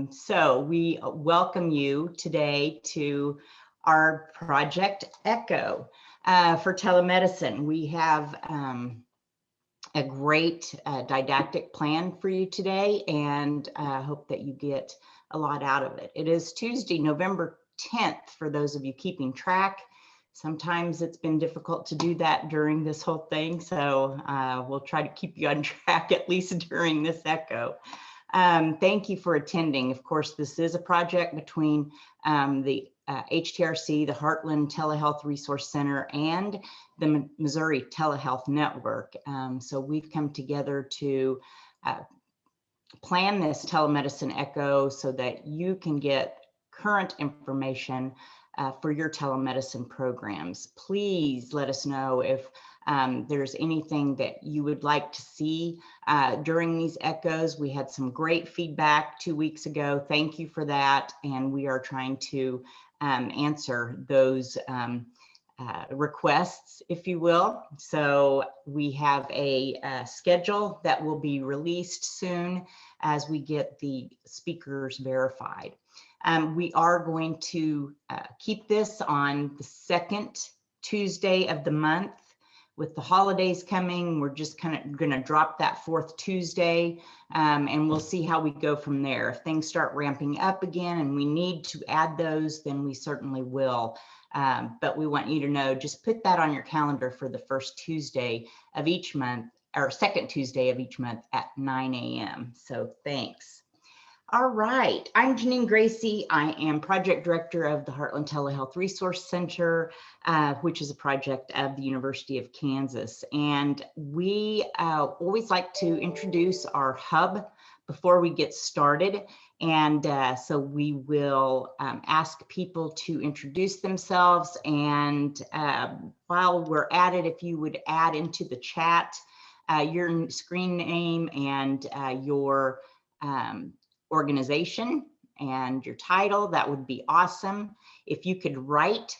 So we welcome you today to our Project Echo for telemedicine. We have a great didactic plan for you today, and hope that you get a lot out of it. It is Tuesday, November 10th, for those of you keeping track. Sometimes it's been difficult to do that during this whole thing, so we'll try to keep you on track at least during this Echo. Thank you for attending. Of course, this is a project between the HTRC, the Heartland Telehealth Resource Center, and the Missouri Telehealth Network. So we've come together to plan this telemedicine Echo so that you can get current information for your telemedicine programs. Please let us know if there's anything that you would like to see during these Echoes. We had some great feedback 2 weeks ago. Thank you for that. And we are trying to answer those requests, if you will. So we have a schedule that will be released soon as we get the speakers verified. We are going to keep this on the second Tuesday of the month. With the holidays coming, we're just kind of going to drop that fourth Tuesday, and we'll see how we go from there. If things start ramping up again and we need to add those, then we certainly will. But we want you to know, just put that on your calendar for the first Tuesday of each month, or second Tuesday of each month at 9 a.m. So thanks. All right, I'm Janine Gracie. I am project director of the Heartland Telehealth Resource Center, which is a project of the University of Kansas. And we always like to introduce our hub before we get started. And so we will ask people to introduce themselves. And while we're at it, if you would add into the chat your screen name and your organization and your title, that would be awesome. If you could write,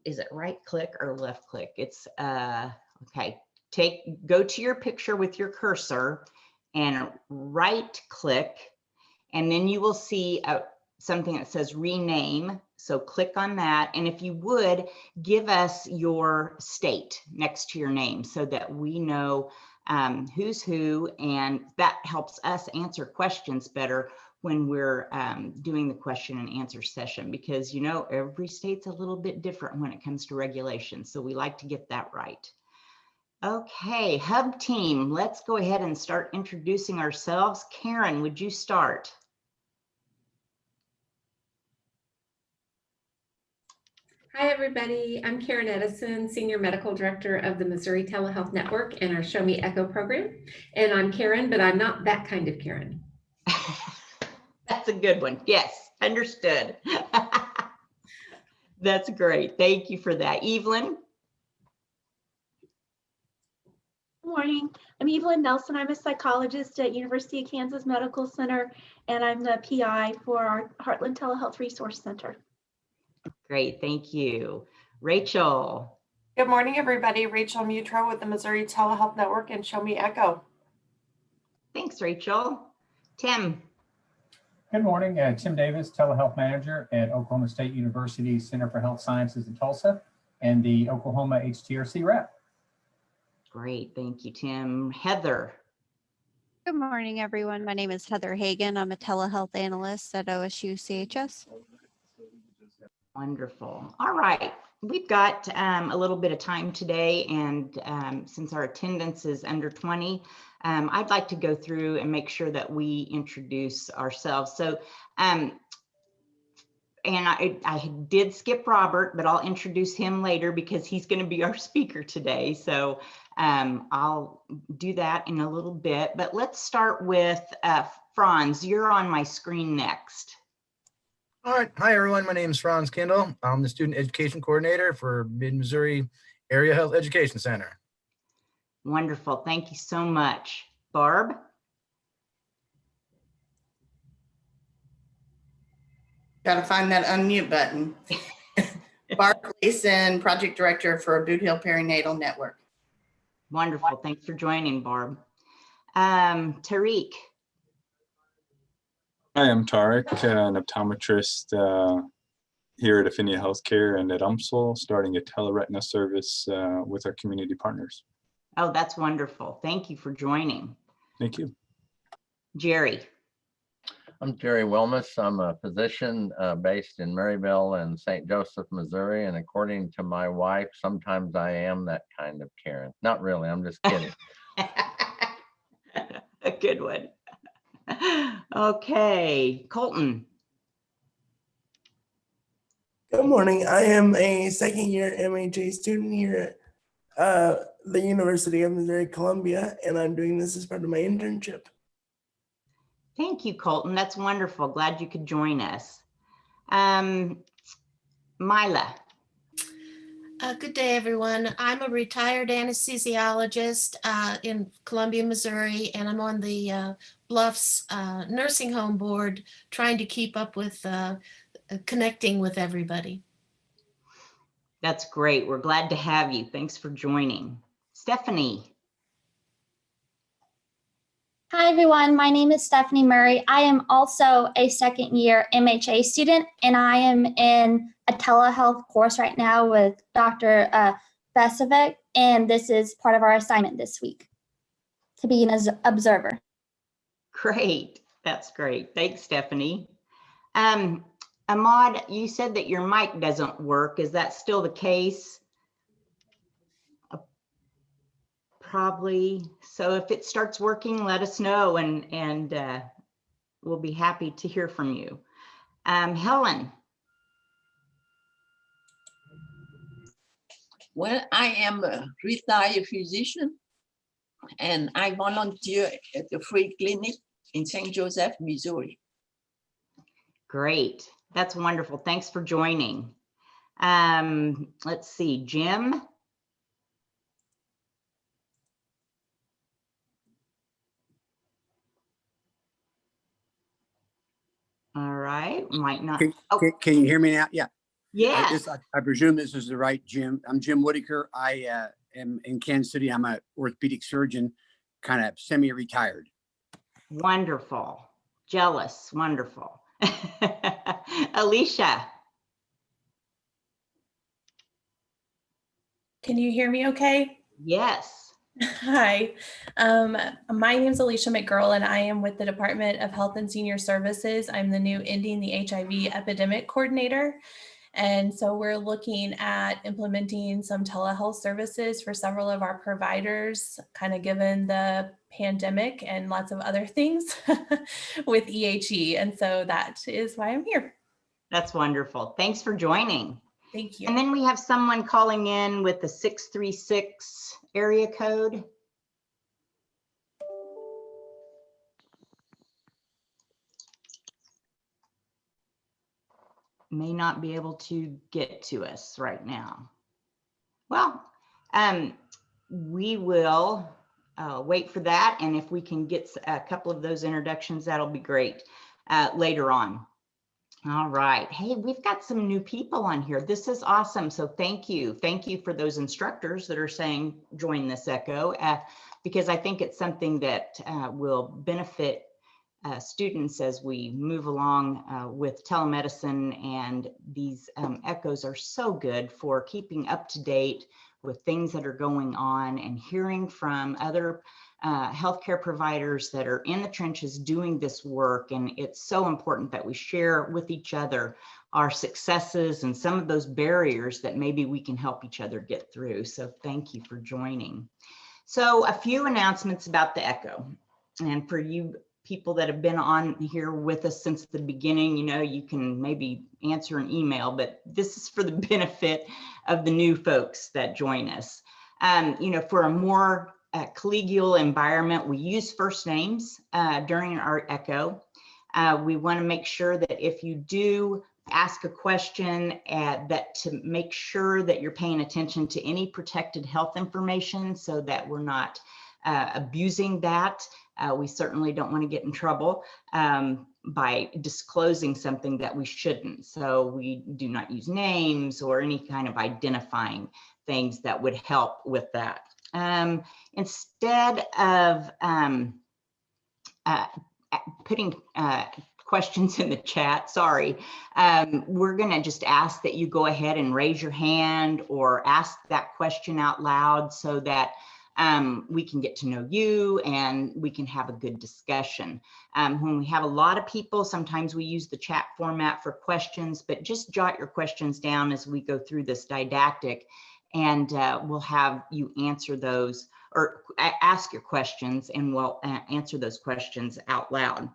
is it right click or left click? It's okay. Go to your picture with your cursor and right click, and then you will see something that says rename. So click on that, and if you would, give us your state next to your name so that we know who's who, and that helps us answer questions better when we're doing the question and answer session, because you know every state's a little bit different when it comes to regulations, so we like to get that right. Okay, hub team, let's go ahead and start introducing ourselves. Karen, would you start? Hi, everybody. I'm Karen Edison, Senior Medical Director of the Missouri Telehealth Network and our Show Me Echo program. And I'm Karen, but I'm not that kind of Karen. That's a good one. Yes, understood. That's great. Thank you for that. Evelyn? Good morning. I'm Evelyn Nelson. I'm a psychologist at University of Kansas Medical Center, and I'm the PI for our Heartland Telehealth Resource Center. Great, thank you. Rachel. Good morning, everybody. Rachel Mutro with the Missouri Telehealth Network and Show Me Echo. Thanks, Rachel. Tim. Good morning, Tim Davis, Telehealth Manager at Oklahoma State University Center for Health Sciences in Tulsa, and the Oklahoma HTRC rep. Great, thank you, Tim. Heather. Good morning, everyone. My name is Heather Hagan. I'm a telehealth analyst at OSU CHS. Wonderful. All right, we've got a little bit of time today, and since our attendance is under 20, I'd like to go through and make sure that we introduce ourselves. So, and I did skip Robert, but I'll introduce him later because he's going to be our speaker today. So I'll do that in a little bit, but let's start with Franz. You're on my screen next. All right. Hi, everyone. My name is Franz Kindle. I'm the Student Education Coordinator for Mid-Missouri Area Health Education Center. Wonderful. Thank you so much. Barb? Got to find that unmute button. Barb Gleason, Project Director for Boot Hill Perinatal Network. Wonderful. Thanks for joining, Barb. Tariq? Hi, I'm Tarek, an optometrist here at Affinia Healthcare and at UMSL, starting a teleretina service with our community partners. Oh, that's wonderful. Thank you for joining. Thank you. Jerry. I'm Jerry Wilmus. I'm a physician based in Maryville and St. Joseph, Missouri. And according to my wife, sometimes I am that kind of Karen. Not really, I'm just kidding. A good one. Okay, Colton. Good morning. I am a second year MHA student here at the University of Missouri Columbia, and I'm doing this as part of my internship. Thank you, Colton. That's wonderful. Glad you could join us. Mila. Good day, everyone. I'm a retired anesthesiologist in Columbia, Missouri, and I'm on the Bluffs Nursing Home Board, trying to keep up with connecting with everybody. That's great. We're glad to have you. Thanks for joining. Stephanie. Hi, everyone. My name is Stephanie Murray. I am also a second year MHA student, and I am in a telehealth course right now with Dr. Besovic, and this is part of our assignment this week to be an observer. Great. That's great. Thanks, Stephanie. Ahmad, you said that your mic doesn't work. Is that still the case? Probably. So if it starts working, let us know, and we'll be happy to hear from you. Helen. Well, I am a retired physician, and I volunteer at the free clinic in St. Joseph, Missouri. Great. That's wonderful. Thanks for joining. Let's see, Jim. All right, might not. Can you hear me now? Yeah. Yeah. I presume this is the right Jim. I'm Jim Whitaker. I am in Kansas City. I'm an orthopedic surgeon, kind of semi-retired. Wonderful. Jealous. Wonderful. Alicia. Can you hear me okay? Yes. Hi, my name is Alicia McGurl, and I am with the Department of Health and Senior Services. I'm the new Ending the HIV Epidemic Coordinator. And so we're looking at implementing some telehealth services for several of our providers, kind of given the pandemic and lots of other things with EHE. And so that is why I'm here. That's wonderful. Thanks for joining. Thank you. And then we have someone calling in with the 636 area code. May not be able to get to us right now. Well, we will wait for that. And if we can get a couple of those introductions, that'll be great later on. All right. Hey, we've got some new people on here. This is awesome. So thank you. Thank you for those instructors that are saying join this ECHO, because I think it's something that will benefit students as we move along with telemedicine, and these ECHOs are so good for keeping up to date with things that are going on and hearing from other healthcare providers that are in the trenches doing this work. And it's so important that we share with each other our successes and some of those barriers that maybe we can help each other get through. So thank you for joining. So a few announcements about the ECHO. And for you people that have been on here with us since the beginning, you know, you can maybe answer an email, but this is for the benefit of the new folks that join us. You know, for a more collegial environment, we use first names during our ECHO. We want to make sure that if you do ask a question, that to make sure that you're paying attention to any protected health information so that we're not abusing that. We certainly don't want to get in trouble by disclosing something that we shouldn't. So we do not use names or any kind of identifying things that would help with that. Instead of putting questions in the chat, sorry. We're gonna just ask that you go ahead and raise your hand or ask that question out loud so that we can get to know you and we can have a good discussion. When we have a lot of people, sometimes we use the chat format for questions, but just jot your questions down as we go through this didactic, and we'll have you answer those or ask your questions, and we'll answer those questions out loud.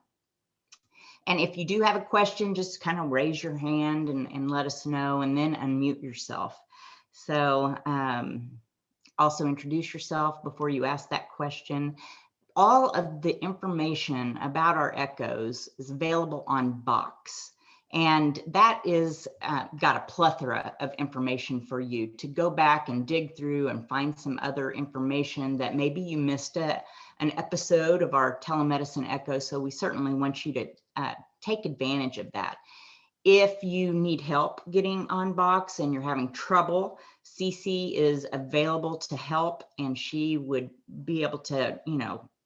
And if you do have a question, just kind of raise your hand and let us know, and then unmute yourself. So also introduce yourself before you ask that question. All of the information about our echoes is available on Box. And that is got a plethora of information for you to go back and dig through and find some other information that maybe you missed an episode of our telemedicine echo. So we certainly want you to take advantage of that. If you need help getting on Box and you're having trouble, Cece is available to help, and she would be able to,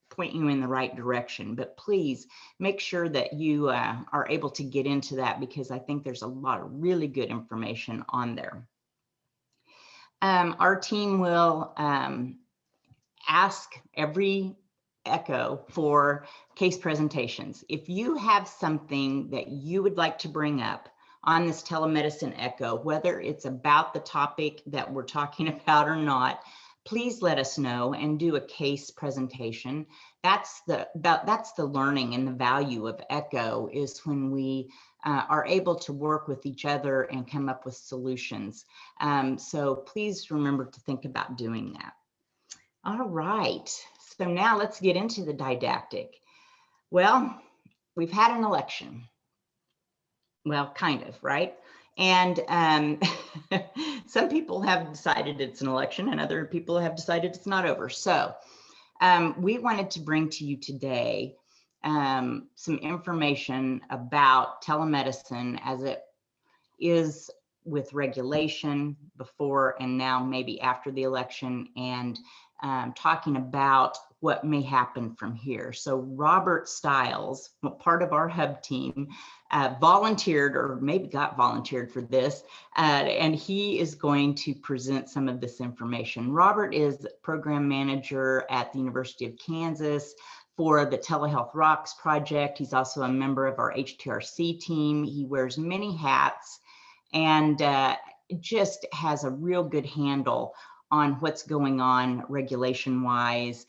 point you in the right direction. But please make sure that you are able to get into that, because I think there's a lot of really good information on there. Our team will ask every echo for case presentations. If you have something that you would like to bring up on this telemedicine echo, whether it's about the topic that we're talking about or not, please let us know and do a case presentation. That's the learning and the value of echo, is when we are able to work with each other and come up with solutions. So please remember to think about doing that. All right, so now let's get into the didactic. Well, we've had an election. Well, kind of, right? And some people have decided it's an election and other people have decided it's not over. So we wanted to bring to you today some information about telemedicine as it is with regulation before and now, maybe after the election, and talking about what may happen from here. So Robert Stiles, part of our hub team, volunteered, or maybe got volunteered for this, and he is going to present some of this information. Robert is program manager at the University of Kansas for the Telehealth Rocks project. He's also a member of our HTRC team. He wears many hats and just has a real good handle on what's going on regulation-wise,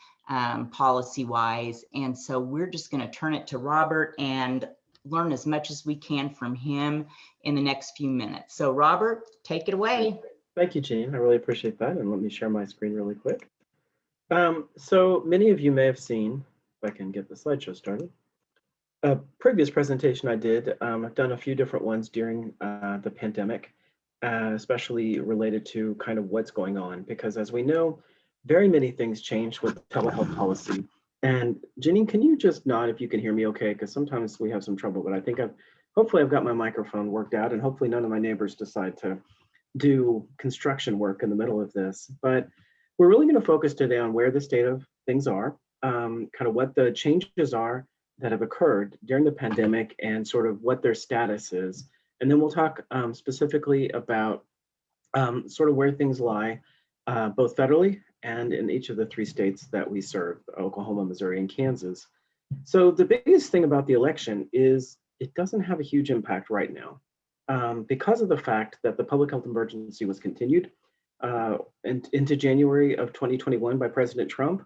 policy-wise. And so we're just going to turn it to Robert and learn as much as we can from him in the next few minutes. So Robert, take it away. Thank you, Jean. I really appreciate that. And let me share my screen really quick. So many of you may have seen, if I can get the slideshow started, a previous presentation I did. I've done a few different ones during the pandemic, especially related to kind of what's going on, because as we know, very many things changed with telehealth policy. And Janine, can you just nod if you can hear me okay? Because sometimes we have some trouble, but I think hopefully I've got my microphone worked out, and hopefully none of my neighbors decide to do construction work in the middle of this. But we're really going to focus today on where the state of things are, kind of what the changes are that have occurred during the pandemic and sort of what their status is. And then we'll talk specifically about sort of where things lie, both federally and in each of the 3 states that we serve, Oklahoma, Missouri, and Kansas. So the biggest thing about the election is it doesn't have a huge impact right now because of the fact that the public health emergency was continued into January of 2021 by President Trump.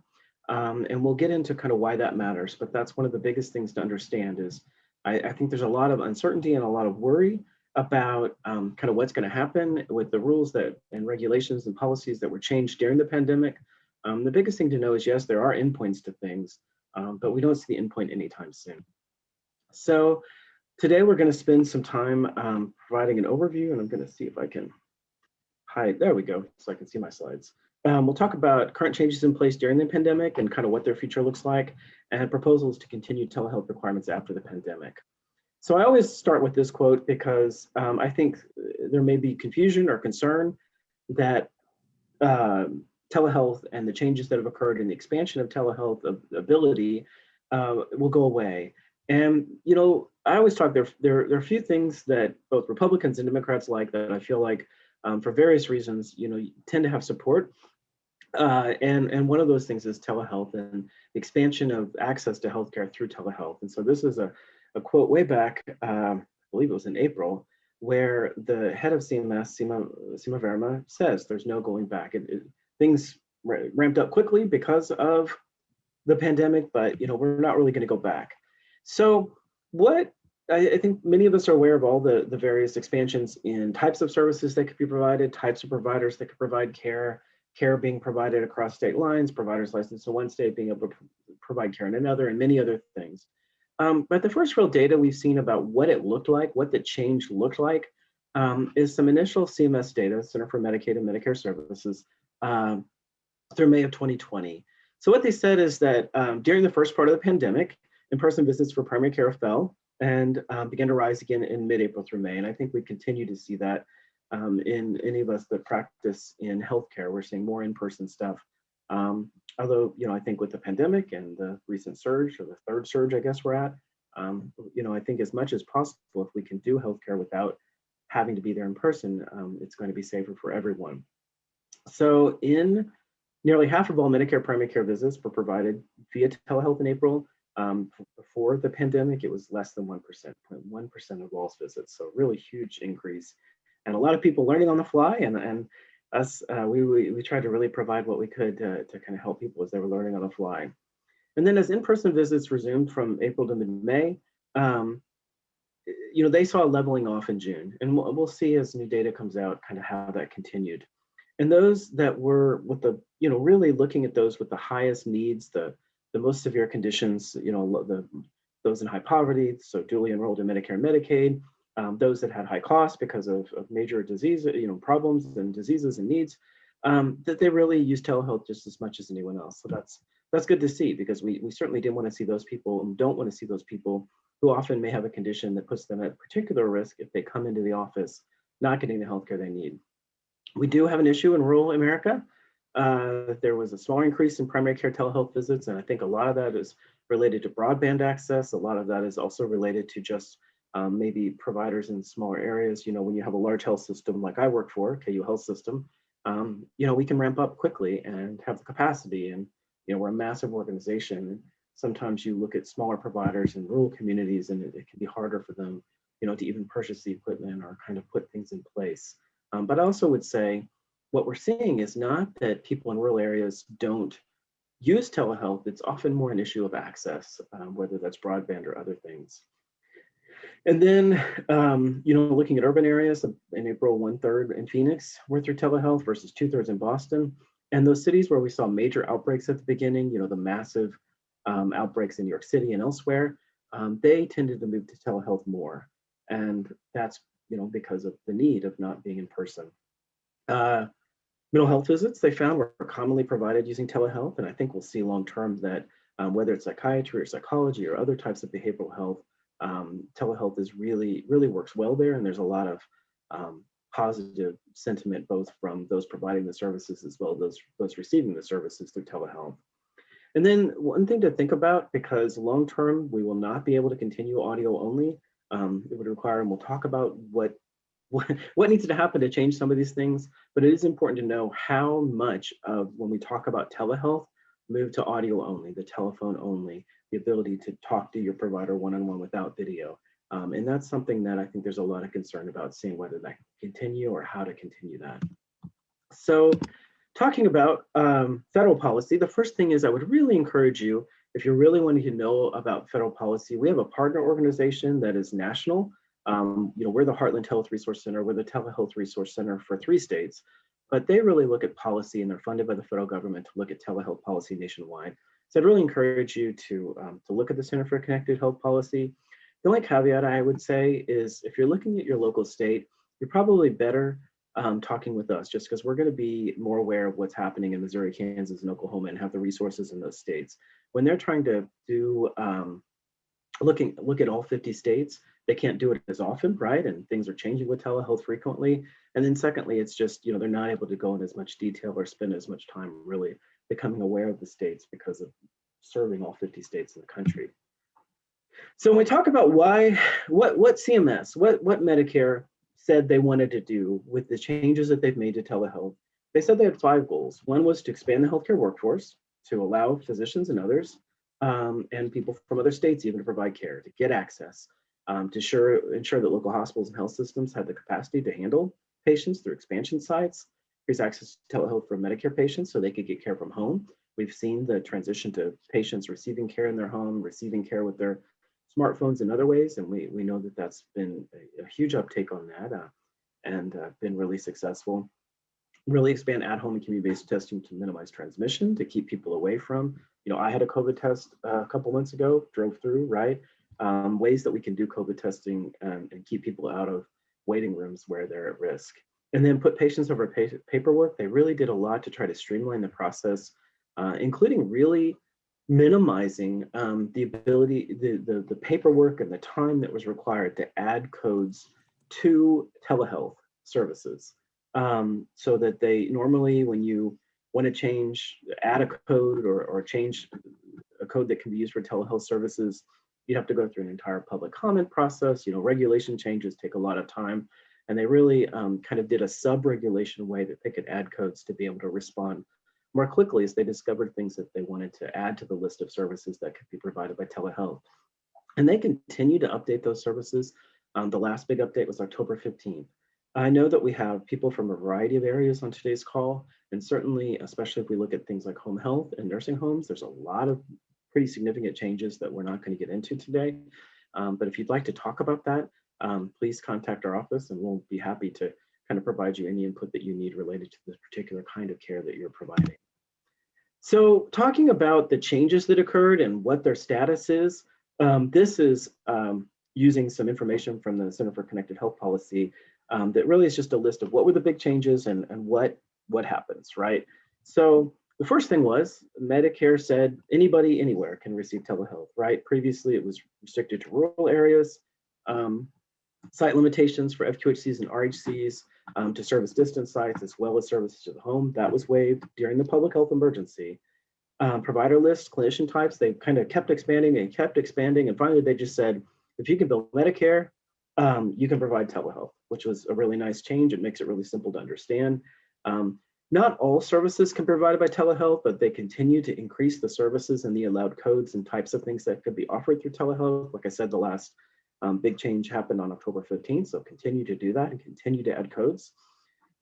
And we'll get into kind of why that matters, but that's one of the biggest things to understand is I think there's a lot of uncertainty and a lot of worry about kind of what's going to happen with the rules and regulations and policies that were changed during the pandemic. The biggest thing to know is, yes, there are endpoints to things, but we don't see the endpoint anytime soon. So today we're going to spend some time providing an overview, and I'm going to see if I can hide. There we go, so I can see my slides. We'll talk about current changes in place during the pandemic and kind of what their future looks like, and proposals to continue telehealth requirements after the pandemic. So I always start with this quote because I think there may be confusion or concern that telehealth and the changes that have occurred in the expansion of telehealth ability will go away. And, I always talk, there are a few things that both Republicans and Democrats like that I feel like for various reasons, tend to have support. And one of those things is telehealth and the expansion of access to healthcare through telehealth. And so this is a quote way back, I believe it was in April, where the head of CMS, Seema Verma, says there's no going back. Things ramped up quickly because of the pandemic, but we're not really going to go back. So what I think many of us are aware of all the various expansions in types of services that could be provided, types of providers that could provide care being provided across state lines, providers licensed in one state being able to provide care in another, and many other things. But the first real data we've seen about what it looked like, what the change looked like, is some initial CMS data, Center for Medicaid and Medicare Services, through May of 2020. So what they said is that during the first part of the pandemic, in-person visits for primary care fell and began to rise again in mid-April through May. And I think we continue to see that in any of us that practice in healthcare. We're seeing more in-person stuff. Although, I think with the pandemic and the recent surge, or the third surge, I guess we're at, I think as much as possible, if we can do healthcare without having to be there in person, it's going to be safer for everyone. So in nearly half of all Medicare primary care visits were provided via telehealth in April. Before the pandemic, it was less than 1%, 0.1% of all visits. So really huge increase. And a lot of people learning on the fly, and us, we tried to really provide what we could to kind of help people as they were learning on the fly. And then as in-person visits resumed from April to mid-May, they saw a leveling off in June. And we'll see as new data comes out kind of how that continued. And those that were with the, really looking at those with the highest needs, the most severe conditions, those in high poverty, so duly enrolled in Medicare and Medicaid, those that had high costs because of major disease, problems and diseases and needs, that they really use telehealth just as much as anyone else. So that's good to see, because we certainly didn't want to see those people, and don't want to see those people who often may have a condition that puts them at particular risk if they come into the office not getting the healthcare they need. We do have an issue in rural America. There was a small increase in primary care telehealth visits, and I think a lot of that is related to broadband access. A lot of that is also related to just maybe providers in smaller areas. When you have a large health system like I work for, KU Health System, we can ramp up quickly and have the capacity. And we're a massive organization. Sometimes you look at smaller providers in rural communities, and it can be harder for them, to even purchase the equipment or kind of put things in place. But I also would say what we're seeing is not that people in rural areas don't use telehealth. It's often more an issue of access, whether that's broadband or other things. And then, looking at urban areas, in April, 1/3 in Phoenix were through telehealth versus 2/3 in Boston. And those cities where we saw major outbreaks at the beginning, the massive outbreaks in New York City and elsewhere, they tended to move to telehealth more. And that's, because of the need of not being in person. Mental health visits, they found, were commonly provided using telehealth. And I think we'll see long-term that whether it's psychiatry or psychology or other types of behavioral health, telehealth is really works well there. And there's a lot of positive sentiment, both from those providing the services as well as those receiving the services through telehealth. And then one thing to think about, because long-term, we will not be able to continue audio only. It would require, and we'll talk about what needs to happen to change some of these things, but it is important to know how much of, when we talk about telehealth, move to audio only, the telephone only, the ability to talk to your provider one-on-one without video. And that's something that I think there's a lot of concern about, seeing whether that can continue or how to continue that. So talking about federal policy, the first thing is I would really encourage you, if you're really wanting to know about federal policy, we have a partner organization that is national. We're the Heartland Health Resource Center. We're the Telehealth Resource Center for 3 states, but they really look at policy, and they're funded by the federal government to look at telehealth policy nationwide. So I'd really encourage you to look at the Center for Connected Health Policy. The only caveat I would say is, if you're looking at your local state, you're probably better talking with us, just because we're going to be more aware of what's happening in Missouri, Kansas, and Oklahoma, and have the resources in those states. When they're trying to do look at all 50 states, they can't do it as often, right? And things are changing with telehealth frequently. And then secondly, it's just, they're not able to go in as much detail or spend as much time really becoming aware of the states because of serving all 50 states in the country. So when we talk about what CMS, what Medicare said they wanted to do with the changes that they've made to telehealth, they said they had 5 goals. One was to expand the healthcare workforce, to allow physicians and others, and people from other states even to provide care, to get access, to ensure that local hospitals and health systems had the capacity to handle patients through expansion sites, increase access to telehealth for Medicare patients so they could get care from home. We've seen the transition to patients receiving care in their home, receiving care with their smartphones and other ways, and we know that that's been a huge uptake on that and been really successful. Really expand at-home and community-based testing to minimize transmission, to keep people away from, I had a COVID test a couple months ago, drove through, right? Ways that we can do COVID testing and keep people out of waiting rooms where they're at risk. And then put patients over paperwork. They really did a lot to try to streamline the process, including really minimizing the ability, the paperwork and the time that was required to add codes to telehealth services. So that they normally, when you want to add a code or change a code that can be used for telehealth services, you have to go through an entire public comment process. Regulation changes take a lot of time, and they really kind of did a sub-regulation way that they could add codes to be able to respond more quickly as they discovered things that they wanted to add to the list of services that could be provided by telehealth. And they continue to update those services. The last big update was October 15th. I know that we have people from a variety of areas on today's call, and certainly, especially if we look at things like home health and nursing homes, there's a lot of pretty significant changes that we're not going to get into today. But if you'd like to talk about that, please contact our office and we'll be happy to kind of provide you any input that you need related to this particular kind of care that you're providing. So talking about the changes that occurred and what their status is, this is using some information from the Center for Connected Health Policy that really is just a list of what were the big changes and what happens, right? So the first thing was Medicare said anybody anywhere can receive telehealth, right? Previously it was restricted to rural areas, site limitations for FQHCs and RHCs to service distance sites as well as services to the home. That was waived during the public health emergency. Provider lists, clinician types, they kind of kept expanding and kept expanding. And finally, they just said, if you can bill Medicare, you can provide telehealth, which was a really nice change. It makes it really simple to understand. Not all services can be provided by telehealth, but they continue to increase the services and the allowed codes and types of things that could be offered through telehealth. Like I said, the last big change happened on October 15th, so continue to do that and continue to add codes.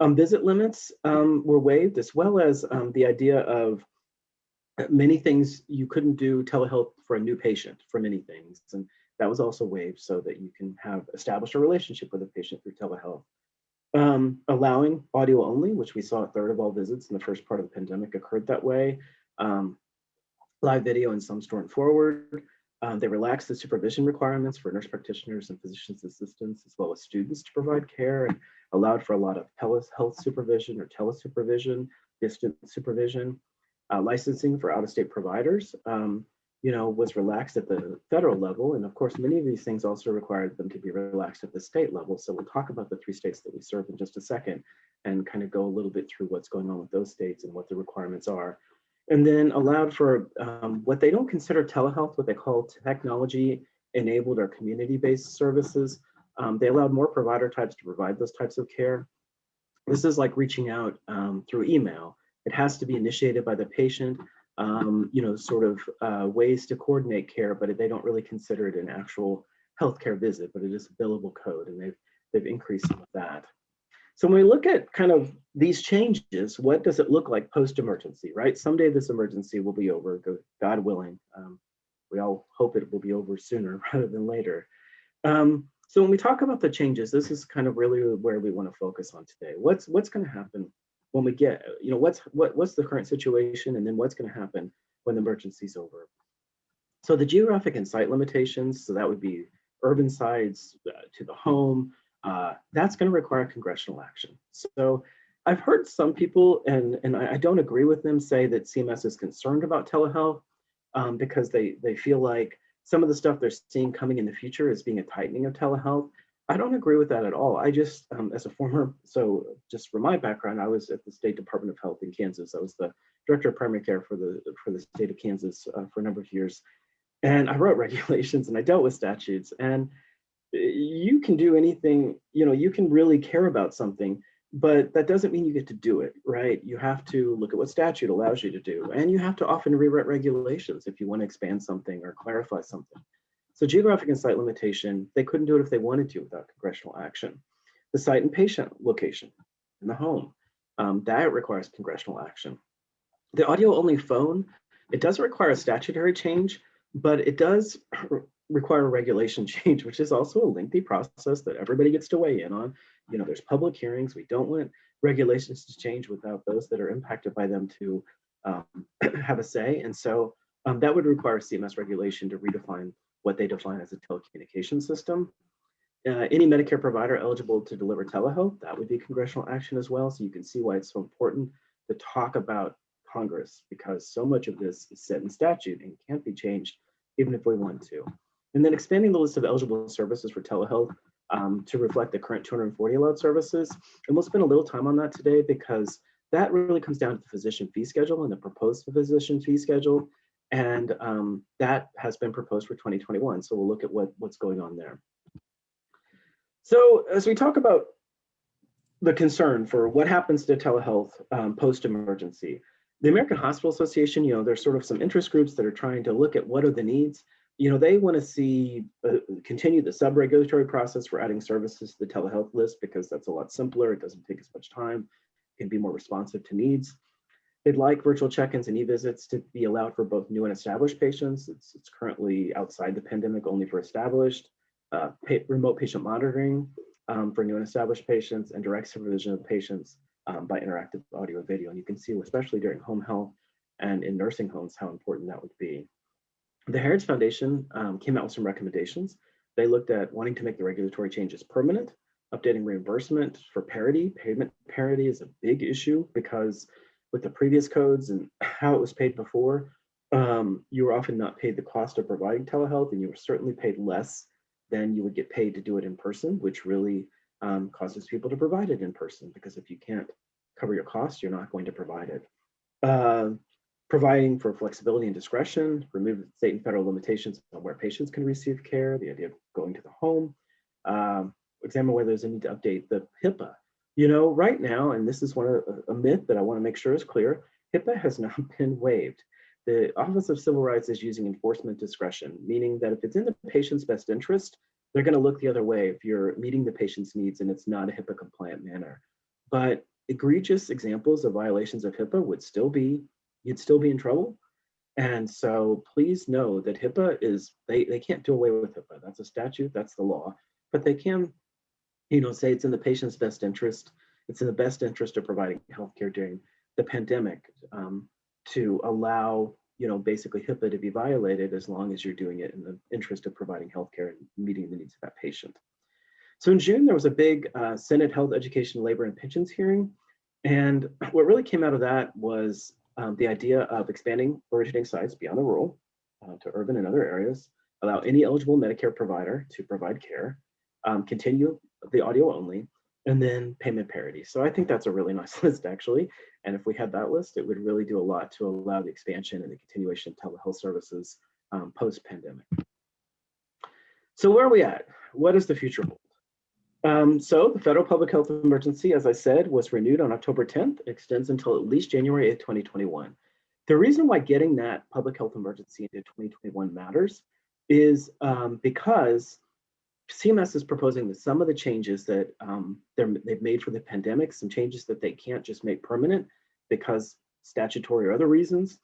Visit limits were waived, as well as the idea of many things you couldn't do telehealth for a new patient for many things. And that was also waived so that you can establish a relationship with a patient through telehealth. Allowing audio only, which we saw 1/3 of all visits in the first part of the pandemic occurred that way. Live video and some stored forward. They relaxed the supervision requirements for nurse practitioners and physician's assistants, as well as students to provide care, and allowed for a lot of telehealth supervision or telesupervision, distant supervision. Licensing for out-of-state providers, was relaxed at the federal level. And of course, many of these things also required them to be relaxed at the state level. So we'll talk about the 3 states that we serve in just a second and kind of go a little bit through what's going on with those states and what the requirements are. And then allowed for what they don't consider telehealth, what they call technology-enabled or community-based services. They allowed more provider types to provide those types of care. This is like reaching out through email. It has to be initiated by the patient, ways to coordinate care, but they don't really consider it an actual healthcare visit, but it is a billable code, and they've increased some of that. So when we look at kind of these changes, what does it look like post-emergency, right? Someday this emergency will be over, God willing. We all hope it will be over sooner rather than later. So when we talk about the changes, this is kind of really where we want to focus on today. What's going to happen when we get, what's the current situation, and then what's going to happen when the emergency is over? So the geographic and site limitations, so that would be urban sites to the home, that's going to require congressional action. So I've heard some people, and I don't agree with them, say that CMS is concerned about telehealth because they feel like some of the stuff they're seeing coming in the future is being a tightening of telehealth. I don't agree with that at all. I just, just from my background, I was at the State Department of Health in Kansas. I was the director of primary care for the state of Kansas for a number of years. And I wrote regulations and I dealt with statutes, and you can do anything, you can really care about something, but that doesn't mean you get to do it, right? You have to look at what statute allows you to do, and you have to often rewrite regulations if you want to expand something or clarify something. So geographic and site limitation, they couldn't do it if they wanted to without congressional action. The site and patient location in the home, that requires congressional action. The audio only phone, it doesn't require a statutory change, but it does require a regulation change, which is also a lengthy process that everybody gets to weigh in on. There's public hearings. We don't want regulations to change without those that are impacted by them to have a say. And so that would require CMS regulation to redefine what they define as a telecommunication system. Any Medicare provider eligible to deliver telehealth, that would be congressional action as well. So you can see why it's so important to talk about Congress, because so much of this is set in statute and can't be changed even if we want to. And then expanding the list of eligible services for telehealth to reflect the current 240 allowed services. And we'll spend a little time on that today, because that really comes down to the physician fee schedule and the proposed physician fee schedule. And that has been proposed for 2021. So we'll look at what's going on there. So as we talk about the concern for what happens to telehealth post-emergency, the American Hospital Association, there's sort of some interest groups that are trying to look at what are the needs. They want to see continue the sub-regulatory process for adding services to the telehealth list, because that's a lot simpler. It doesn't take as much time, can be more responsive to needs. They'd like virtual check-ins and e-visits to be allowed for both new and established patients. It's currently outside the pandemic only for established. Remote patient monitoring for new and established patients, and direct supervision of patients by interactive audio and video. And you can see, especially during home health and in nursing homes, how important that would be. The Heritage Foundation came out with some recommendations. They looked at wanting to make the regulatory changes permanent, updating reimbursement for parity. Payment parity is a big issue, because with the previous codes and how it was paid before, you were often not paid the cost of providing telehealth, and you were certainly paid less than you would get paid to do it in person, which really causes people to provide it in person, because if you can't cover your costs, you're not going to provide it. Providing for flexibility and discretion, remove state and federal limitations on where patients can receive care, the idea of going to the home, examine whether there's a need to update the HIPAA. Right now, and this is a myth that I want to make sure is clear, HIPAA has not been waived. The Office of Civil Rights is using enforcement discretion, meaning that if it's in the patient's best interest, they're going to look the other way if you're meeting the patient's needs and it's not a HIPAA compliant manner. But egregious examples of violations of HIPAA you'd still be in trouble. And so please know that HIPAA they can't do away with HIPAA. That's a statute, that's the law, but they can, say it's in the patient's best interest. It's in the best interest of providing healthcare during the pandemic to allow, basically HIPAA to be violated as long as you're doing it in the interest of providing healthcare and meeting the needs of that patient. So in June, there was a big Senate Health, Education, Labor, and Pensions hearing. And what really came out of that was the idea of expanding originating sites beyond the rural to urban and other areas, allow any eligible Medicare provider to provide care, continue the audio only, and then payment parity. So I think that's a really nice list, actually. And if we had that list, it would really do a lot to allow the expansion and the continuation of telehealth services post-pandemic. So where are we at? What does the future hold? So the federal public health emergency, as I said, was renewed on October 10th, extends until at least January 8th, 2021. The reason why getting that public health emergency into 2021 matters is because CMS is proposing that some of the changes that they've made for the pandemic, some changes that they can't just make permanent because statutory or other reasons,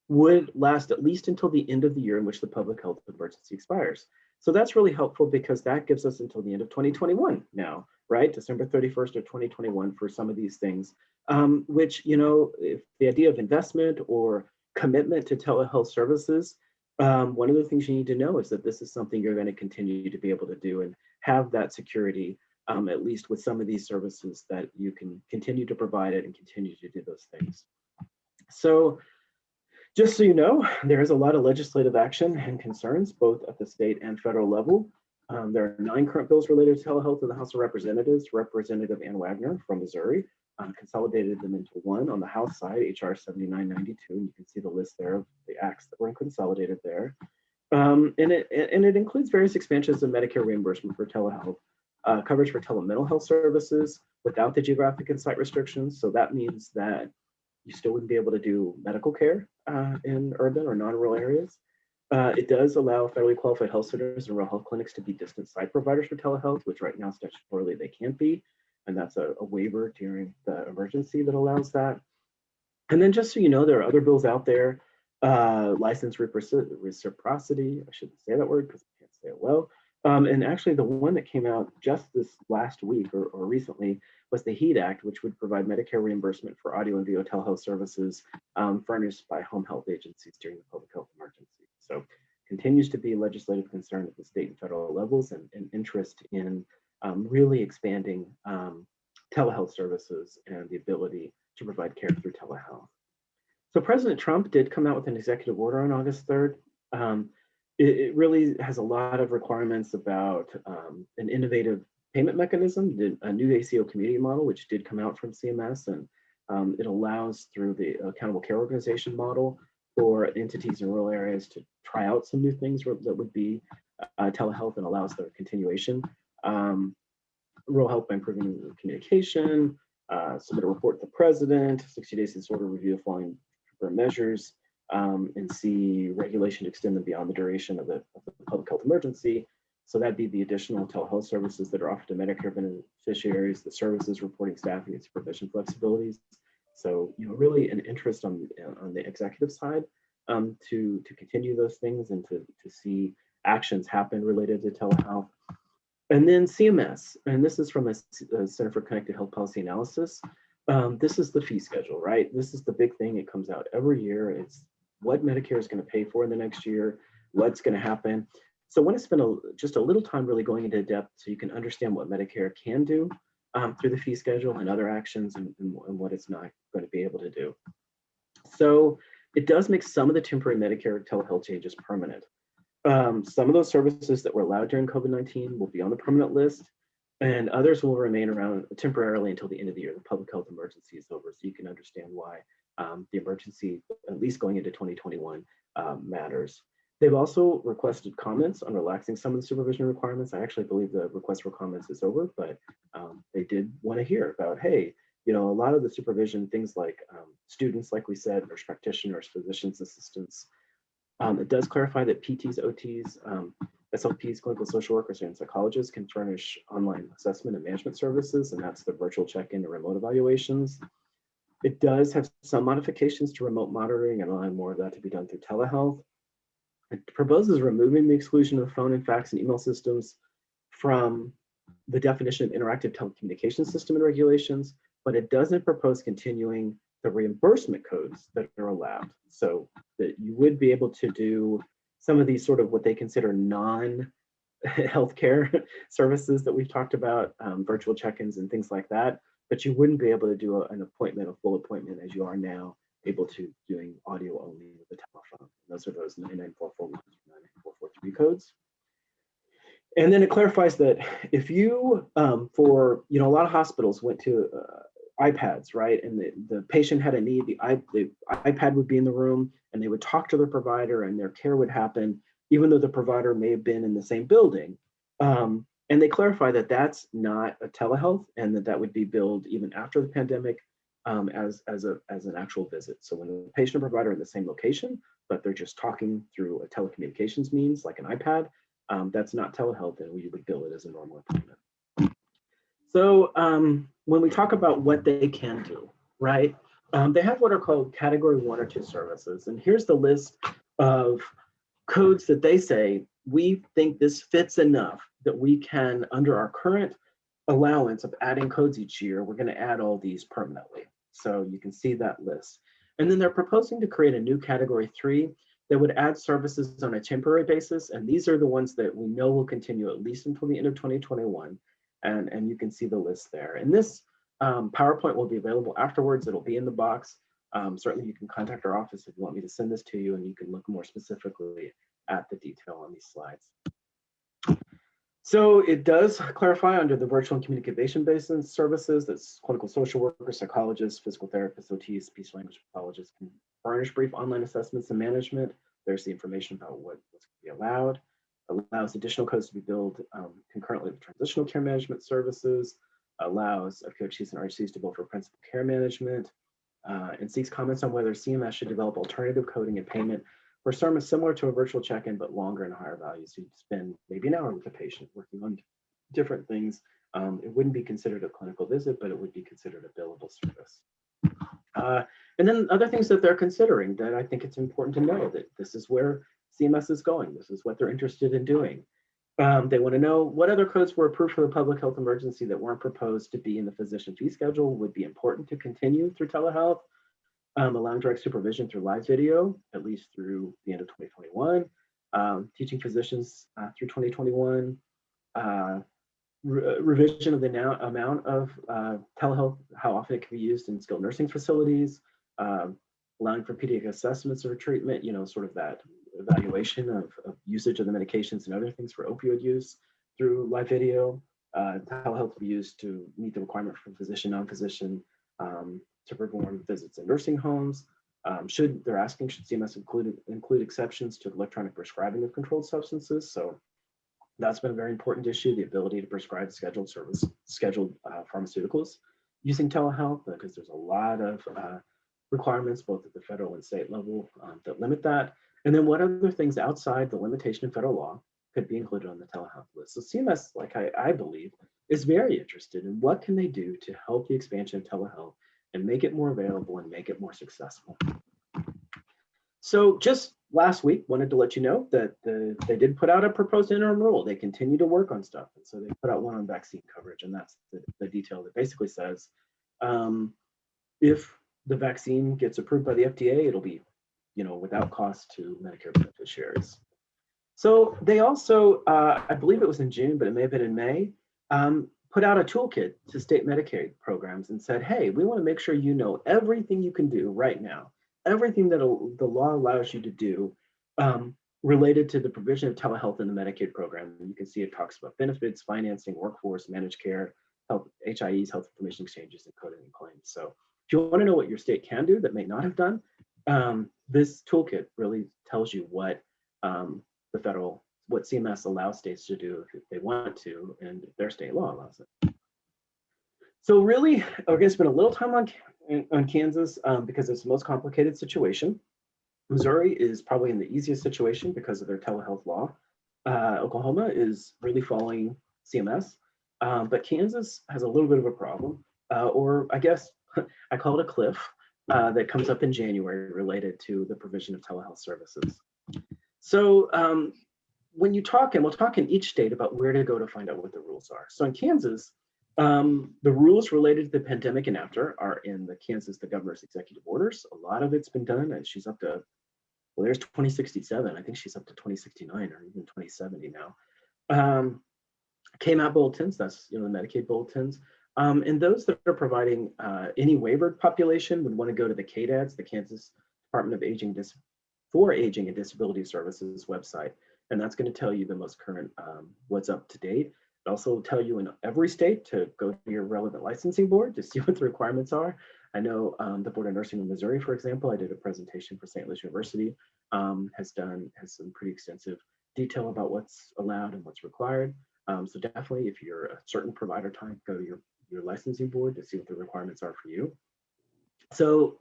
would last at least until the end of the year in which the public health emergency expires. So that's really helpful, because that gives us until the end of 2021 now, right? December 31st of 2021 for some of these things, which, if the idea of investment or commitment to telehealth services, one of the things you need to know is that this is something you're going to continue to be able to do and have that security, at least with some of these services, that you can continue to provide it and continue to do those things. So just so you know, there is a lot of legislative action and concerns, both at the state and federal level. There are 9 current bills related to telehealth in the House of Representatives. Representative Ann Wagner from Missouri consolidated them into one on the House side, HR 7992. And you can see the list there of the acts that were consolidated there. And it includes various expansions of Medicare reimbursement for telehealth, coverage for telemental health services without the geographic and site restrictions. So that means that you still wouldn't be able to do medical care in urban or non-rural areas. It does allow federally qualified health centers and rural health clinics to be distant site providers for telehealth, which right now statutorily they can't be. And that's a waiver during the emergency that allows that. And then just so you know, there are other bills out there, license reciprocity, I shouldn't say that word because I can't say it well. And actually the one that came out just this last week or recently was the HEAT Act, which would provide Medicare reimbursement for audio and video telehealth services furnished by home health agencies during the public health emergency. So continues to be legislative concern at the state and federal levels and interest in really expanding telehealth services and the ability to provide care through telehealth. So President Trump did come out with an executive order on August 3rd. It really has a lot of requirements about an innovative payment mechanism, a new ACO community model, which did come out from CMS, and it allows through the accountable care organization model for entities in rural areas to try out some new things that would be telehealth and allows their continuation. Rural health by improving communication, submit a report to the president, 60 days since order review of following measures, and see regulation extend them beyond the duration of the public health emergency. So that'd be the additional telehealth services that are offered to Medicare beneficiaries, the services reporting staffing and supervision flexibilities. So, you know, really an interest on the executive side to continue those things and to see actions happen related to telehealth. And then CMS, and this is from a Center for Connected Health Policy Analysis. This is the fee schedule, right? This is the big thing. It comes out every year. It's what Medicare is going to pay for in the next year, what's going to happen. So I want to spend just a little time really going into depth so you can understand what Medicare can do through the fee schedule and other actions and what it's not going to be able to do. So it does make some of the temporary Medicare telehealth changes permanent. Some of those services that were allowed during COVID-19 will be on the permanent list, and others will remain around temporarily until the end of the year. The public health emergency is over, so you can understand why the emergency, at least going into 2021, matters. They've also requested comments on relaxing some of the supervision requirements. I actually believe the request for comments is over, but they did want to hear about, hey, you know, a lot of the supervision, things like students, like we said, nurse practitioners, physicians, assistants. It does clarify that PTs, OTs, SLPs, clinical social workers, and psychologists can furnish online assessment and management services, and that's the virtual check-in and remote evaluations. It does have some modifications to remote monitoring and allowing more of that to be done through telehealth. It proposes removing the exclusion of phone and fax and email systems from the definition of interactive telecommunication system and regulations, but it doesn't propose continuing the reimbursement codes that are allowed. So that you would be able to do some of these sort of what they consider non-healthcare services that we've talked about, virtual check-ins and things like that, but you wouldn't be able to do an appointment, a full appointment as you are now able to doing audio only with the telephone. Those are those 99441 and 99443 codes. And then it clarifies that if you, for, you know, a lot of hospitals went to iPads, right? And the patient had a need, the iPad would be in the room and they would talk to their provider and their care would happen, even though the provider may have been in the same building. And they clarify that that's not a telehealth and that would be billed even after the pandemic as an actual visit. So when the patient and provider are in the same location, but they're just talking through a telecommunications means like an iPad, that's not telehealth, and we would bill it as a normal appointment. So when we talk about what they can do, right? They have what are called category 1 or 2 services. And here's the list of codes that they say, we think this fits enough that we can, under our current allowance of adding codes each year, we're going to add all these permanently. So you can see that list. And then they're proposing to create a new category 3 that would add services on a temporary basis. And these are the ones that we know will continue at least until the end of 2021. And you can see the list there. And this PowerPoint will be available afterwards. It'll be in the box. Certainly you can contact our office if you want me to send this to you, and you can look more specifically at the detail on these slides. So it does clarify under the virtual and communication-based services that clinical social workers, psychologists, physical therapists, OTs, speech language pathologists can furnish brief online assessments and management. There's the information about what's be allowed, allows additional codes to be billed concurrently with transitional care management services, allows FQHCs and RHCs to bill for principal care management, and seeks comments on whether CMS should develop alternative coding and payment for service similar to a virtual check-in, but longer and higher values. So you'd spend maybe an hour with a patient working on different things. It wouldn't be considered a clinical visit, but it would be considered a billable service. And then other things that they're considering that I think it's important to know that this is where CMS is going. This is what they're interested in doing. They want to know what other codes were approved for the public health emergency that weren't proposed to be in the physician fee schedule would be important to continue through telehealth, allowing direct supervision through live video, at least through the end of 2021, teaching physicians through 2021, revision of the amount of telehealth, how often it can be used in skilled nursing facilities, allowing for pediatric assessments or treatment, sort of that evaluation of usage of the medications and other things for opioid use through live video. Telehealth will be used to meet the requirement for physician, non-physician to perform visits in nursing homes. They're asking, should CMS include exceptions to electronic prescribing of controlled substances? So that's been a very important issue, the ability to prescribe scheduled pharmaceuticals using telehealth, because there's a lot of requirements both at the federal and state level that limit that. And then what other things outside the limitation of federal law could be included on the telehealth list? So CMS, like I believe, is very interested in what can they do to help the expansion of telehealth and make it more available and make it more successful. So just last week, wanted to let you know that they did put out a proposed interim rule. They continue to work on stuff. And so they put out one on vaccine coverage, and that's the detail that basically says, if the vaccine gets approved by the FDA, it'll be, without cost to Medicare beneficiaries. So they also, I believe it was in June, but it may have been in May, put out a toolkit to state Medicaid programs and said, hey, we want to make sure you know everything you can do right now, everything that the law allows you to do related to the provision of telehealth in the Medicaid program. And you can see it talks about benefits, financing, workforce, managed care, health, HIEs, health information exchanges, and coding and claims. So if you want to know what your state can do that may not have done, this toolkit really tells you what what CMS allows states to do if they want to, and if their state law allows it. So really, we're going to spend a little time on Kansas because it's the most complicated situation. Missouri is probably in the easiest situation because of their telehealth law. Oklahoma is really following CMS, but Kansas has a little bit of a problem, or I guess I call it a cliff that comes up in January related to the provision of telehealth services. So when you talk, and we'll talk in each state about where to go to find out what the rules are. So in Kansas, the rules related to the pandemic and after are in the governor's executive orders. A lot of it's been done, and she's up to, well, there's 2067. I think she's up to 2069 or even 2070 now. KMAP bulletins, that's the Medicaid bulletins. And those that are providing any waivered population would want to go to the KDADS, the Kansas Department of Aging and Disability Services website. And that's going to tell you the most current, what's up to date. It also will tell you in every state to go to your relevant licensing board to see what the requirements are. I know the Board of Nursing in Missouri, for example, I did a presentation for St. Louis University, has some pretty extensive detail about what's allowed and what's required. So definitely, if you're a certain provider type, go to your licensing board to see what the requirements are for you. So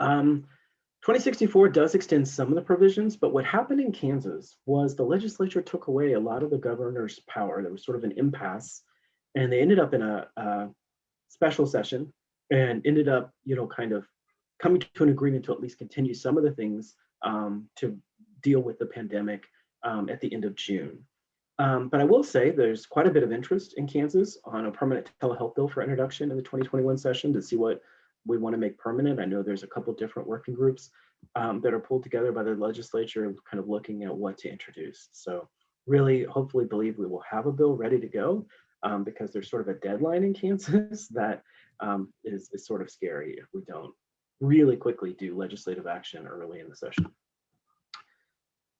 2064 does extend some of the provisions, but what happened in Kansas was the legislature took away a lot of the governor's power. There was sort of an impasse, and they ended up in a special session and ended up, kind of coming to an agreement to at least continue some of the things to deal with the pandemic at the end of June. But I will say there's quite a bit of interest in Kansas on a permanent telehealth bill for introduction in the 2021 session to see what we want to make permanent. I know there's a couple different working groups that are pulled together by the legislature kind of looking at what to introduce. So really, hopefully believe we will have a bill ready to go because there's sort of a deadline in Kansas that is sort of scary if we don't really quickly do legislative action early in the session.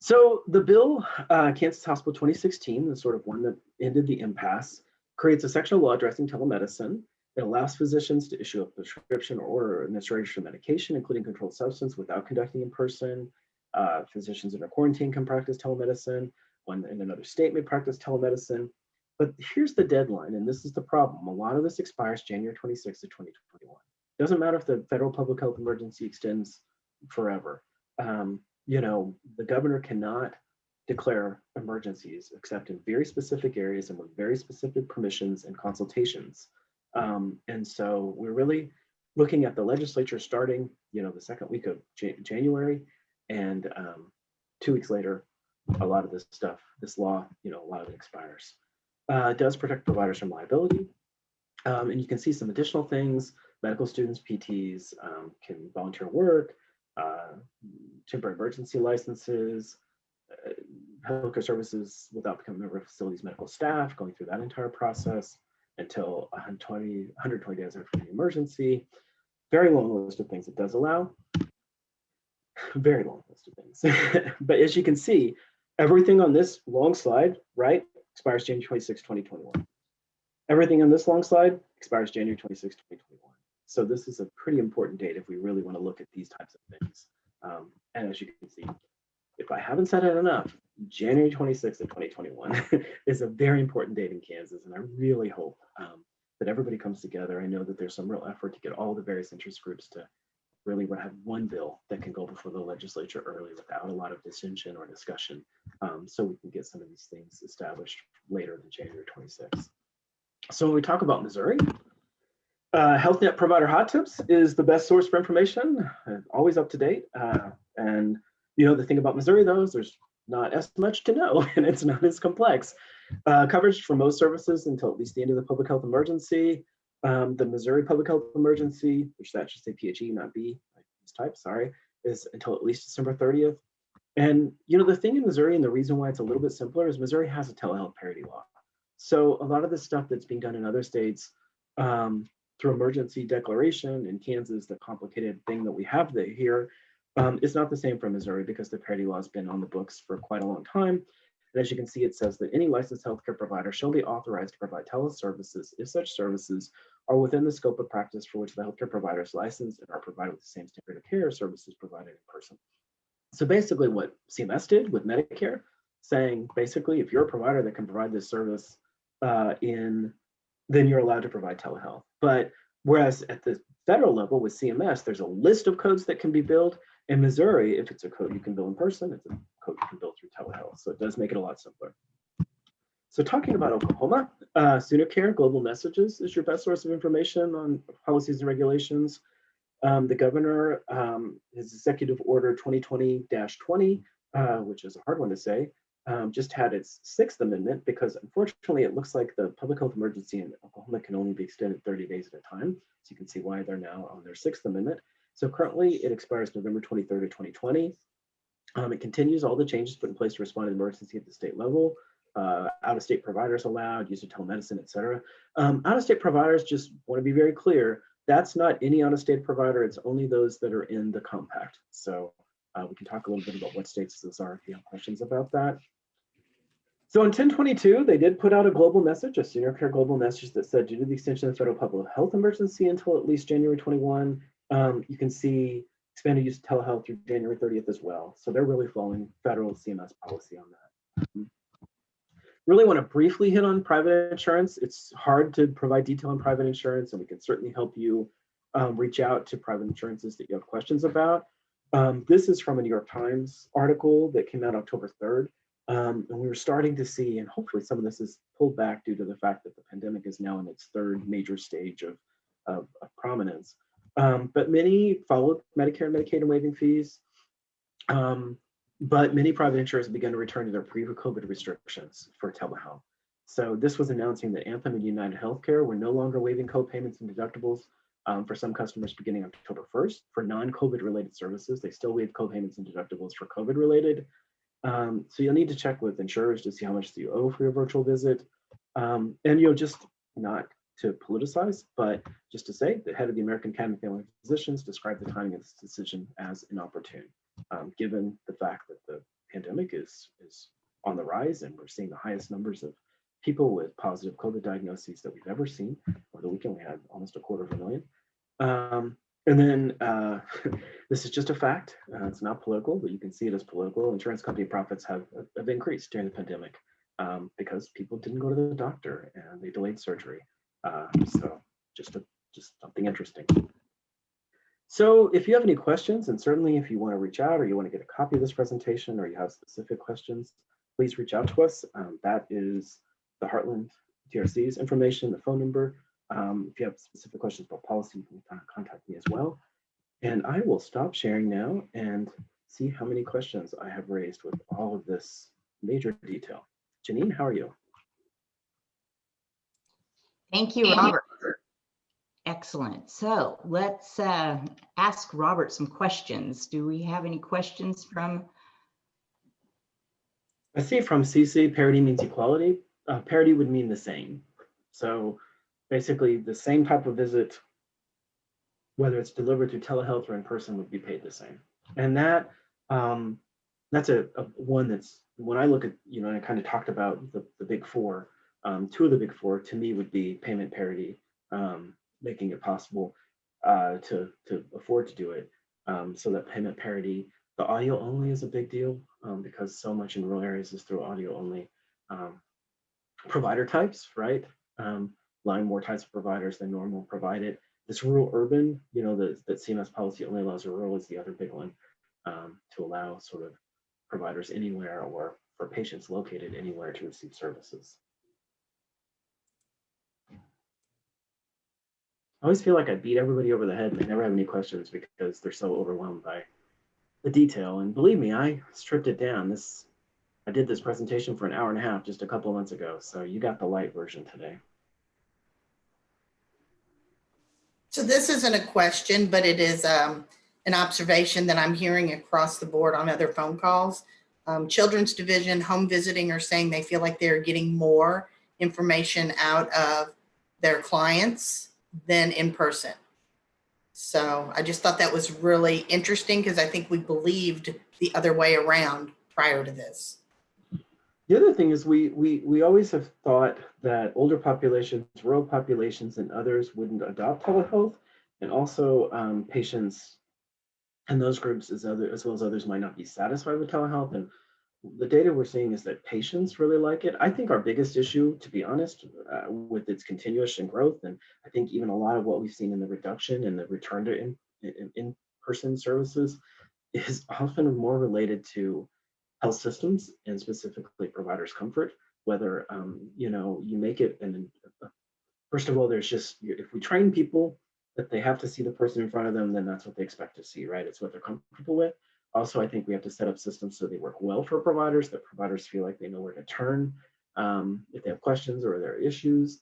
So the bill, Kansas House Bill 2016, the sort of one that ended the impasse, creates a section of law addressing telemedicine. It allows physicians to issue a prescription or order administration of medication, including controlled substance, without conducting in person. Physicians under quarantine can practice telemedicine. one in another state may practice telemedicine. But here's the deadline, and this is the problem. A lot of this expires January 26th of 2021. Doesn't matter if the federal public health emergency extends forever. You know, the governor cannot declare emergencies except in very specific areas and with very specific permissions and consultations. And so we're really looking at the legislature starting, you know, the second week of January, and 2 weeks later, a lot of this stuff, this law, you know, a lot of it expires. It does protect providers from liability. And you can see some additional things. Medical students, PTs can volunteer work, temporary emergency licenses, healthcare services without becoming a member of facilities medical staff, going through that entire process until 120 days after the emergency. Very long list of things it does allow. Very long list of things. But as you can see, everything on this long slide, right, expires January 26, 2021. Everything on this long slide expires January 26, 2021. So this is a pretty important date if we really want to look at these types of things. And as you can see, if I haven't said it enough, January 26th of 2021 is a very important date in Kansas. And I really hope that everybody comes together. I know that there's some real effort to get all the various interest groups to really have one bill that can go before the legislature early without a lot of dissension or discussion, so we can get some of these things established later than January 26th. So when we talk about Missouri, Health Net Provider Hot Tips is the best source for information, always up to date. And you know, the thing about Missouri though is there's not as much to know and it's not as complex. Coverage for most services until at least the end of the public health emergency. The Missouri Public Health Emergency, which that should say PHE, not B, this type, sorry, is until at least December 30th. And you know, the thing in Missouri and the reason why it's a little bit simpler is Missouri has a telehealth parity law. So a lot of the stuff that's being done in other states through emergency declaration in Kansas, the complicated thing that we have here, is not the same for Missouri because the parity law has been on the books for quite a long time. And as you can see, it says that any licensed healthcare provider shall be authorized to provide teleservices if such services are within the scope of practice for which the healthcare provider is licensed and are provided with the same standard of care services provided in person. So basically what CMS did with Medicare, saying basically if you're a provider that can provide this service then you're allowed to provide telehealth. But whereas at the federal level with CMS, there's a list of codes that can be billed. In Missouri, if it's a code you can bill in person, it's a code you can bill through telehealth. So it does make it a lot simpler. So talking about Oklahoma, SoonerCare Global Messages is your best source of information on policies and regulations. The governor, his executive order 2020-20, which is a hard one to say, just had its 6th amendment because unfortunately it looks like the public health emergency in Oklahoma can only be extended 30 days at a time. So you can see why they're now on their 6th amendment. So currently it expires November 23rd of 2020. It continues all the changes put in place to respond to emergency at the state level. Out-of-state providers allowed, use of telemedicine, et cetera. Out-of-state providers, just want to be very clear, that's not any out-of-state provider, it's only those that are in the compact. So we can talk a little bit about what states those are if you have questions about that. So in 1022, they did put out a global message, a SoonerCare global message that said, due to the extension of the federal public health emergency until at least January 21, you can see expanded use of telehealth through January 30th as well. So they're really following federal CMS policy on that. Really want to briefly hit on private insurance. It's hard to provide detail on private insurance, and we can certainly help you reach out to private insurances that you have questions about. This is from a New York Times article that came out October 3rd. And we were starting to see, and hopefully some of this is pulled back due to the fact that the pandemic is now in its 3rd major stage of prominence. But many followed Medicare and Medicaid and waiving fees. But many private insurers began to return to their pre-COVID restrictions for telehealth. So this was announcing that Anthem and United Healthcare were no longer waiving co-payments and deductibles for some customers beginning October 1st. For non-COVID related services, they still waive co-payments and deductibles for COVID related. So you'll need to check with insurers to see how much you owe for your virtual visit. And just not to politicize, but just to say the head of the American Academy of Family Physicians described the timing of this decision as inopportune, given the fact that the pandemic is on the rise and we're seeing the highest numbers of people with positive COVID diagnoses that we've ever seen. Over the weekend, we had almost 250,000. And then this is just a fact. It's not political, but you can see it as political. Insurance company profits have increased during the pandemic because people didn't go to the doctor and they delayed surgery. So just something interesting. So if you have any questions, and certainly if you want to reach out or you want to get a copy of this presentation or you have specific questions, please reach out to us. That is the Heartland TRC's information, the phone number. If you have specific questions about policy, you can contact me as well. And I will stop sharing now and see how many questions I have raised with all of this major detail. Janine, how are you? Thank you, Robert. Excellent. So let's ask Robert some questions. Do we have any questions from? I see from CC, parity means equality. Parity would mean the same. So basically the same type of visit, whether it's delivered through telehealth or in person, would be paid the same. And that that's a one that's, when I look at, and I kind of talked about the big four, two of the big four to me would be payment parity, making it possible to afford to do it. So that payment parity, the audio only is a big deal because so much in rural areas is through audio only. Provider types, right? Allowing more types of providers than normal provided. This rural urban, that CMS policy only allows rural is the other big one, to allow sort of providers anywhere or for patients located anywhere to receive services. I always feel like I beat everybody over the head and they never have any questions because they're so overwhelmed by the detail. And believe me, I stripped it down. I did this presentation for an hour and a half just a couple of months ago. So you got the light version today. So this isn't a question, but it is an observation that I'm hearing across the board on other phone calls. Children's Division home visiting are saying they feel like they're getting more information out of their clients than in person. So I just thought that was really interesting because I think we believed the other way around prior to this. The other thing is we always have thought that older populations, rural populations, and others wouldn't adopt telehealth, and also patients and those groups as well as others might not be satisfied with telehealth. And the data we're seeing is that patients really like it. I think our biggest issue, to be honest, with its continuous and growth, and I think even a lot of what we've seen in the reduction and the return to in-person services is often more related to health systems and specifically providers' comfort, whether you make it. And first of all, there's just, if we train people that they have to see the person in front of them, then that's what they expect to see, right? It's what they're comfortable with. Also, I think we have to set up systems so they work well for providers, that providers feel like they know where to turn if they have questions or there are issues.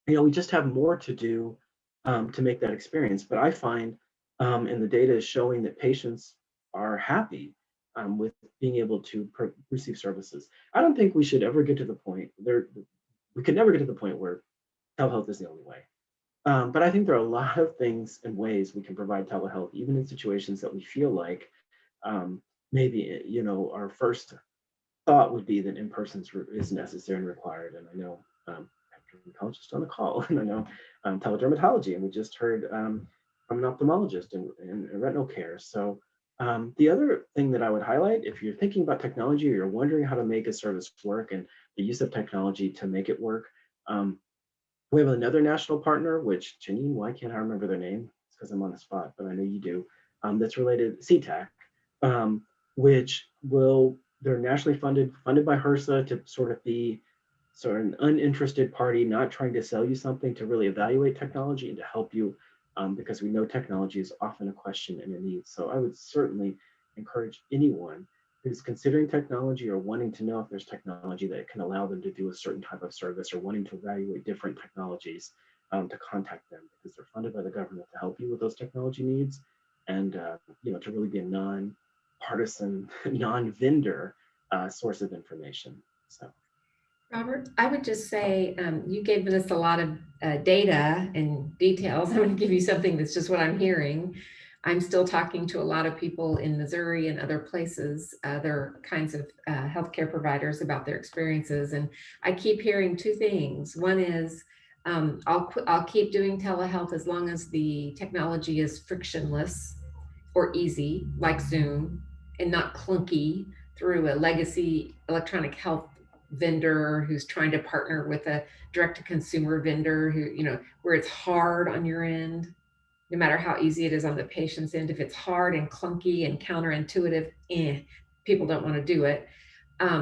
We just have more to do to make that experience. But I find, and the data is showing that patients are happy with being able to receive services. I don't think we should ever get to the point we could never get to the point where telehealth is the only way. But I think there are a lot of things and ways we can provide telehealth, even in situations that we feel like maybe, our first thought would be that in-person is necessary and required. And I know I have a dermatologist on the call, and I know teledermatology, and we just heard from an ophthalmologist in retinal care. So the other thing that I would highlight, if you're thinking about technology or you're wondering how to make a service work and the use of technology to make it work, we have another national partner, which, Janine, why can't I remember their name? It's because I'm on the spot, but I know you do. That's related, CTAC, which they're nationally funded by HRSA to sort of be sort of an uninterested party, not trying to sell you something, to really evaluate technology and to help you, because we know technology is often a question and a need. So I would certainly encourage anyone who's considering technology or wanting to know if there's technology that can allow them to do a certain type of service or wanting to evaluate different technologies, to contact them, because they're funded by the government to help you with those technology needs, and to really be a non-partisan, non-vendor source of information. So, Robert, I would just say you gave us a lot of data and details. I'm going to give you something that's just what I'm hearing. I'm still talking to a lot of people in Missouri and other places, other kinds of healthcare providers, about their experiences. And I keep hearing two things. One is I'll keep doing telehealth as long as the technology is frictionless or easy, like Zoom, and not clunky through a legacy electronic health vendor who's trying to partner with a direct-to-consumer vendor who, where it's hard on your end, no matter how easy it is on the patient's end. If it's hard and clunky and counterintuitive, people don't want to do it.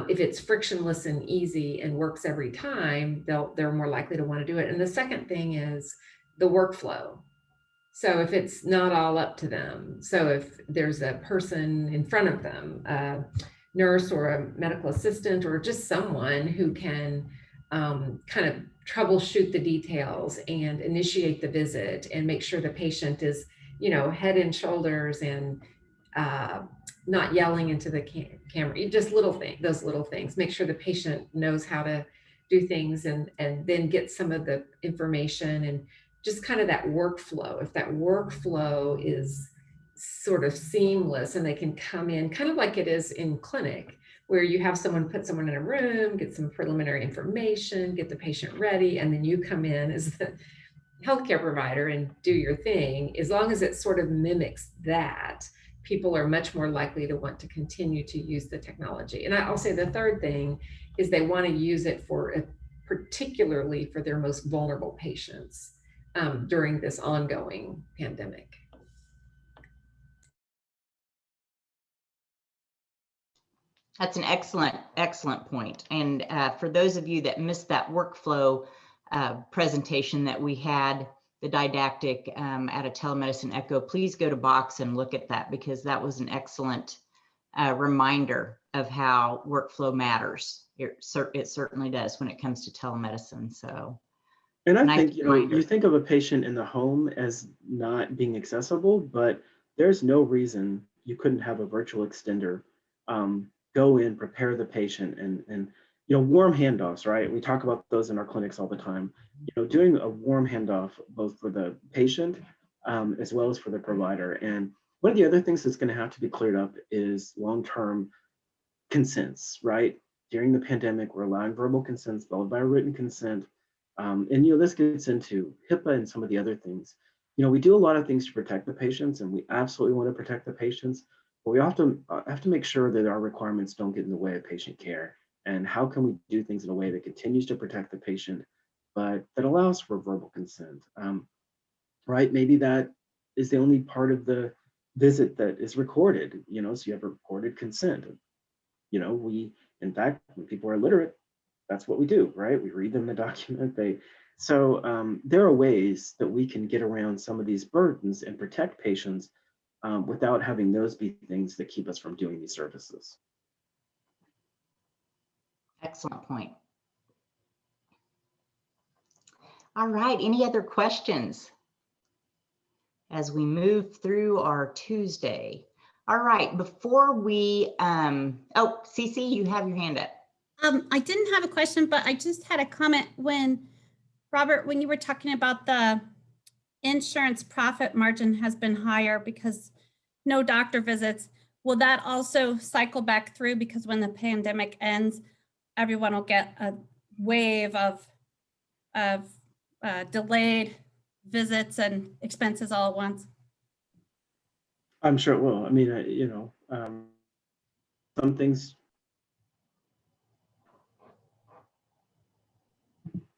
If it's frictionless and easy and works every time, they're more likely to want to do it. And the second thing is the workflow. So if it's not all up to them, so if there's a person in front of them, a nurse or a medical assistant or just someone who can kind of troubleshoot the details and initiate the visit and make sure the patient is, head and shoulders and not yelling into the camera, just those little things, make sure the patient knows how to do things and then get some of the information and just kind of that workflow. If that workflow is sort of seamless and they can come in kind of like it is in clinic, where you have put someone in a room, get some preliminary information, get the patient ready, and then you come in as the healthcare provider and do your thing. As long as it sort of mimics that, people are much more likely to want to continue to use the technology. And I'll say the third thing is they want to use it particularly for their most vulnerable patients during this ongoing pandemic. That's an excellent point. And for those of you that missed that workflow presentation that we had, the didactic at a telemedicine echo, please go to Box and look at that, because that was an excellent reminder of how workflow matters. It certainly does when it comes to telemedicine. So, and I nice think, reminder. you think of a patient in the home as not being accessible, but there's no reason you couldn't have a virtual extender go in, prepare the patient, and warm handoffs, right? We talk about those in our clinics all the time. Doing a warm handoff both for the patient as well as for the provider. And one of the other things that's going to have to be cleared up is long-term consents, right? During the pandemic, we're allowing verbal consents followed by a written consent. And this gets into HIPAA and some of the other things. We do a lot of things to protect the patients, and we absolutely want to protect the patients, but we often have to make sure that our requirements don't get in the way of patient care. And how can we do things in a way that continues to protect the patient, but that allows for verbal consent, right? Maybe that is the only part of the visit that is recorded, so you have a recorded consent. In fact, when people are illiterate, that's what we do, right? We read them the document. So there are ways that we can get around some of these burdens and protect patients without having those be things that keep us from doing these services. Excellent point. All right, any other questions as we move through our Tuesday? All right, before we, oh, Cece, you have your hand up. I didn't have a question, but I just had a comment when, Robert, when you were talking about the insurance profit margin has been higher because no doctor visits. Will that also cycle back through, because when the pandemic ends, everyone will get a wave of delayed visits and expenses all at once? I'm sure it will. I mean, some things,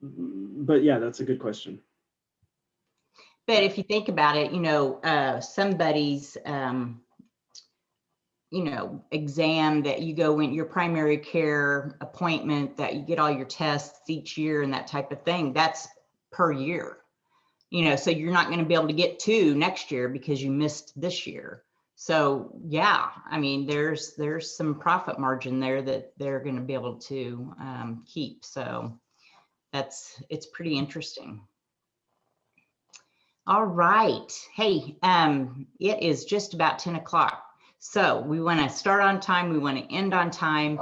but yeah, that's a good question. But if you think about it, somebody's, exam that you go in, your primary care appointment that you get all your tests each year and that type of thing, that's per year. So you're not going to be able to get to next year because you missed this year. So yeah, I mean, there's some profit margin there that they're going to be able to keep. So it's pretty interesting. All right. Hey, it is just about 10 o'clock. So we want to start on time. We want to end on time.